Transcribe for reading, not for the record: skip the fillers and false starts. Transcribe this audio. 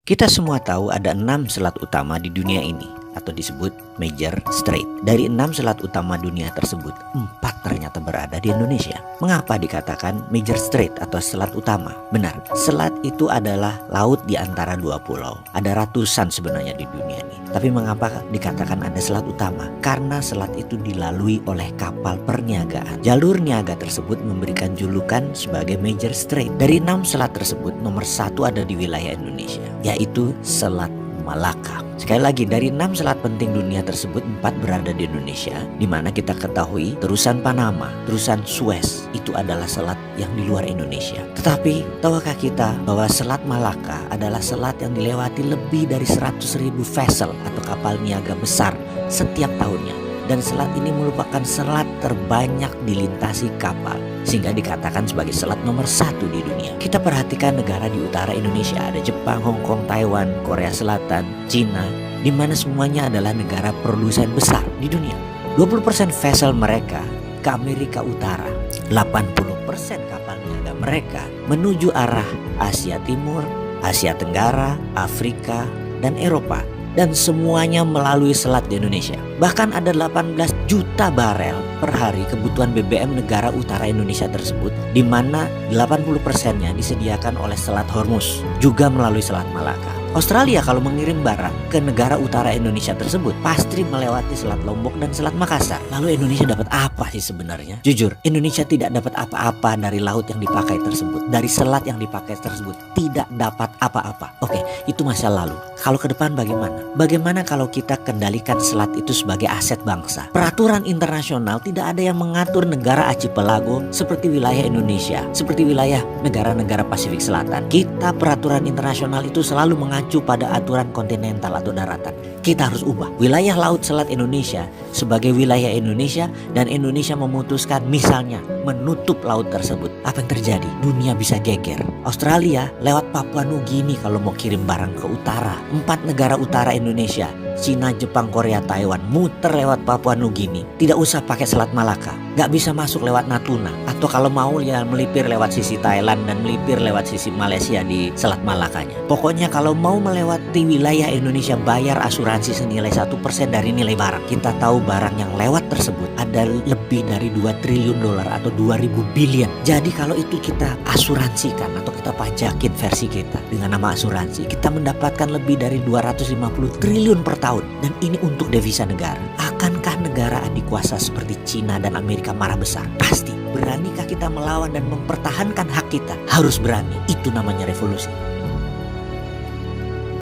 Kita semua tahu ada 6 selat utama di dunia ini atau disebut Major Strait. Dari 6 selat utama dunia tersebut, 4 ternyata berada di Indonesia. Mengapa dikatakan Major Strait atau selat utama? Benar, selat itu adalah laut di antara dua pulau. Ada ratusan sebenarnya di dunia ini. Tapi mengapa dikatakan ada selat utama? Karena selat itu dilalui oleh kapal perniagaan. Jalur niaga tersebut memberikan julukan sebagai Major Strait. Dari 6 selat tersebut, nomor 1 ada di wilayah Indonesia, yaitu Selat Malaka. Sekali lagi, dari 6 selat penting dunia tersebut, 4 berada di Indonesia, di mana kita ketahui terusan Panama, terusan Suez itu adalah selat yang di luar Indonesia. Tetapi tahukah kita bahwa Selat Malaka adalah selat yang dilewati lebih dari 100.000 vessel atau kapal niaga besar setiap tahunnya. Dan selat ini merupakan selat terbanyak dilintasi kapal, sehingga dikatakan sebagai selat nomor 1 di dunia. Kita perhatikan negara di utara Indonesia, ada Jepang, Hong Kong, Taiwan, Korea Selatan, Cina, di mana semuanya adalah negara produsen besar di dunia. 20% vessel mereka ke Amerika Utara, 80% kapal niaga mereka menuju arah Asia Timur, Asia Tenggara, Afrika, dan Eropa. Dan semuanya melalui selat di Indonesia. Bahkan ada 18 juta barel per hari kebutuhan BBM negara utara Indonesia tersebut, di mana 80%-nya disediakan oleh Selat Hormuz, juga melalui Selat Malaka. Australia kalau mengirim barang ke negara utara Indonesia tersebut pasti melewati Selat Lombok dan Selat Makassar. Lalu Indonesia dapat apa sih sebenarnya? Jujur, Indonesia tidak dapat apa-apa dari laut yang dipakai tersebut, dari selat yang dipakai tersebut, tidak dapat apa-apa. Oke, itu masa lalu. Kalau ke depan bagaimana? Bagaimana kalau kita kendalikan selat itu sebagai aset bangsa? Peraturan internasional tidak ada yang mengatur negara archipelago seperti wilayah Indonesia, seperti wilayah negara-negara Pasifik Selatan. Kita peraturan internasional itu selalu mengacu pada aturan kontinental atau daratan. Kita harus ubah wilayah laut selat Indonesia sebagai wilayah Indonesia, dan Indonesia memutuskan misalnya menutup laut tersebut. Apa yang terjadi? Dunia bisa geger. Australia lewat Papua Nugini kalau mau kirim barang ke utara. 4 negara utara Indonesia, Cina, Jepang, Korea, Taiwan, muter lewat Papua Nugini. Tidak usah pakai Selat Malaka. Gak bisa masuk lewat Natuna. Atau kalau mau ya melipir lewat sisi Thailand dan melipir lewat sisi Malaysia di Selat Malakanya. Pokoknya kalau mau melewati wilayah Indonesia, bayar asuransi senilai 1% dari nilai barang. Kita tahu barang yang lewat tersebut ada lebih dari 2 triliun dolar atau 2000 billion. Jadi kalau itu kita asuransikan atau kita pajakin versi kita dengan nama asuransi, kita mendapatkan lebih dari 250 triliun per tahun. Dan ini untuk devisa negara. Akankah negara adik kuasa seperti Cina dan Amerika marah besar? Pasti. Beranikah kita melawan dan mempertahankan hak kita? Harus berani. Itu namanya revolusi.